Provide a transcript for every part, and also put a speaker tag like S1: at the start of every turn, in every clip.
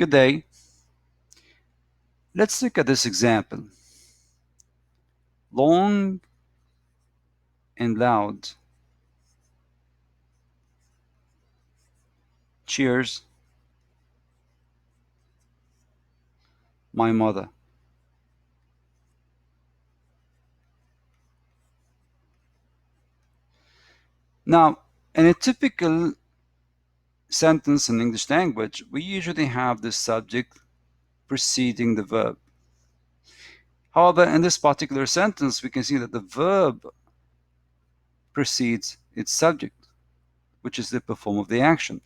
S1: Good day. Let's look at this example. Long and loud. Cheers, my mother. Now, in a typical sentence in English language, we usually have the subject preceding the verb. However, in this particular sentence, we can see that the verb precedes its subject, which is the perform of the action.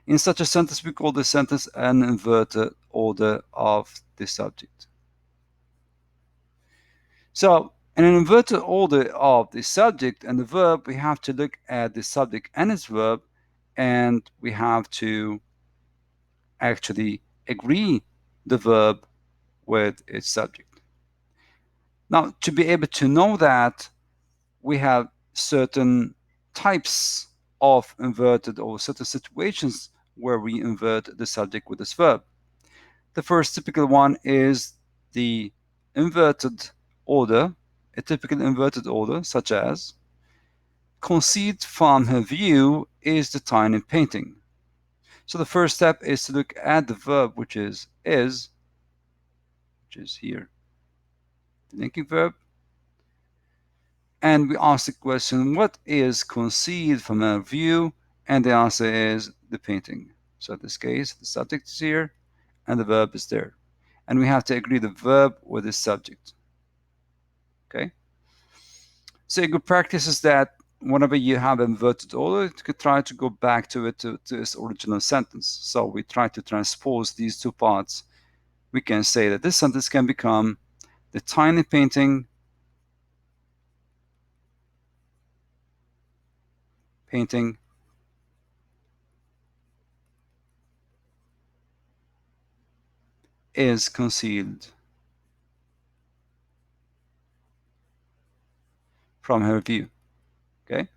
S1: In such a sentence, we call the sentence an inverted order of the subject. So, in an inverted order of the subject and the verb, we have to look at the subject and its verb, and we have to actually agree the verb with its subject. Now, to be able to know that, we have certain types of inverted or certain situations where we invert the subject with this verb. The first typical one is the inverted order, a typical inverted order, such as concealed from her view is the tiny painting. So the first step is to look at the verb, which is, which is here, the linking verb. And we ask the question, what is concealed from her view? And the answer is the painting. So in this case, the subject is here and the verb is there. And we have to agree the verb with the subject. Okay? So a good practice is that whenever you have inverted order, you could try to go back to it to its original sentence. So we try to transpose these two parts. We can say that this sentence can become the tiny painting is concealed from her view. Okay?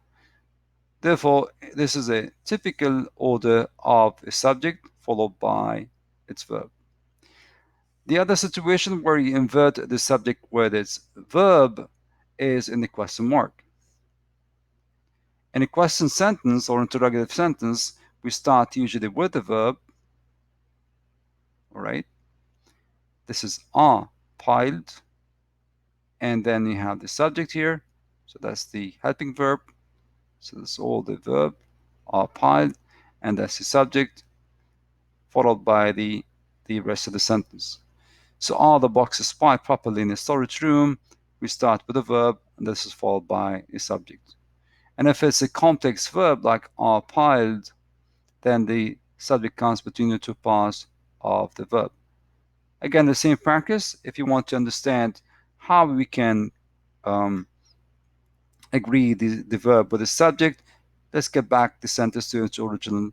S1: Therefore, this is a typical order of a subject followed by its verb. The other situation where you invert the subject with its verb is in the question mark. In a question sentence or interrogative sentence, we start usually with the verb. All right. This is are piled, and then you have the subject here. So that's the helping verb. So that's all the verb are piled, and that's the subject, followed by the rest of the sentence. So are the boxes piled properly in the storage room? We start with a verb, and this is followed by a subject. And if it's a complex verb like are piled, then the subject comes between the two parts of the verb. Again, the same practice. If you want to understand how we can agree the verb with the subject, let's get back the sentence to its original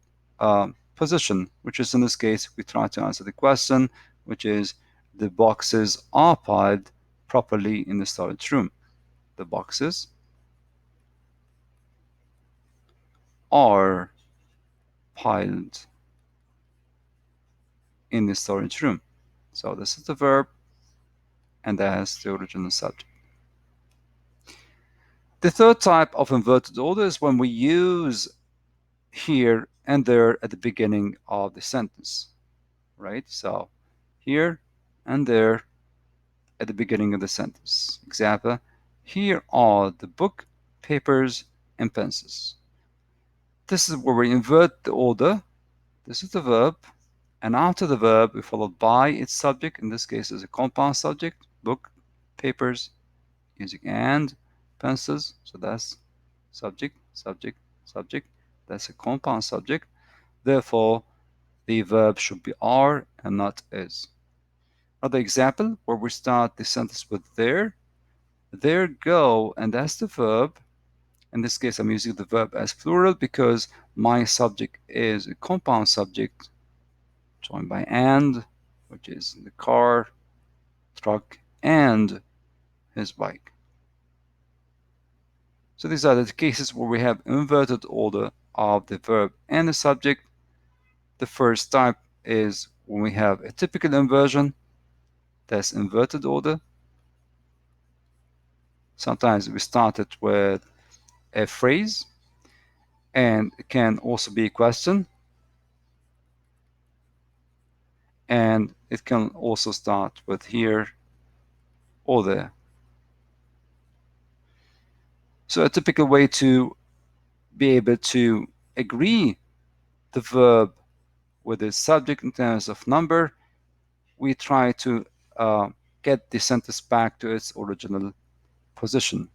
S1: position, which is in this case, we try to answer the question, which is the boxes are piled properly in the storage room. The boxes are piled in the storage room. So this is the verb, and that's the original subject. The third type of inverted order is when we use here and there at the beginning of the sentence, right? So here and there at the beginning of the sentence. Example, here are the book, papers, and pencils. This is where we invert the order. This is the verb, and after the verb, we followed by its subject. In this case, is a compound subject, book, papers, using and, pencils. So that's subject, subject, subject. That's a compound subject. Therefore, the verb should be are and not is. Another example where we start the sentence with there go, and that's the verb. In this case, I'm using the verb as plural because my subject is a compound subject joined by and, which is the car, truck, and his bike. So these are the cases where we have inverted order of the verb and the subject. The first type is when we have a typical inversion, that's inverted order. Sometimes we start it with a phrase, and it can also be a question, and it can also start with here or there. So a typical way to be able to agree the verb with the subject in terms of number, we try to get the sentence back to its original position.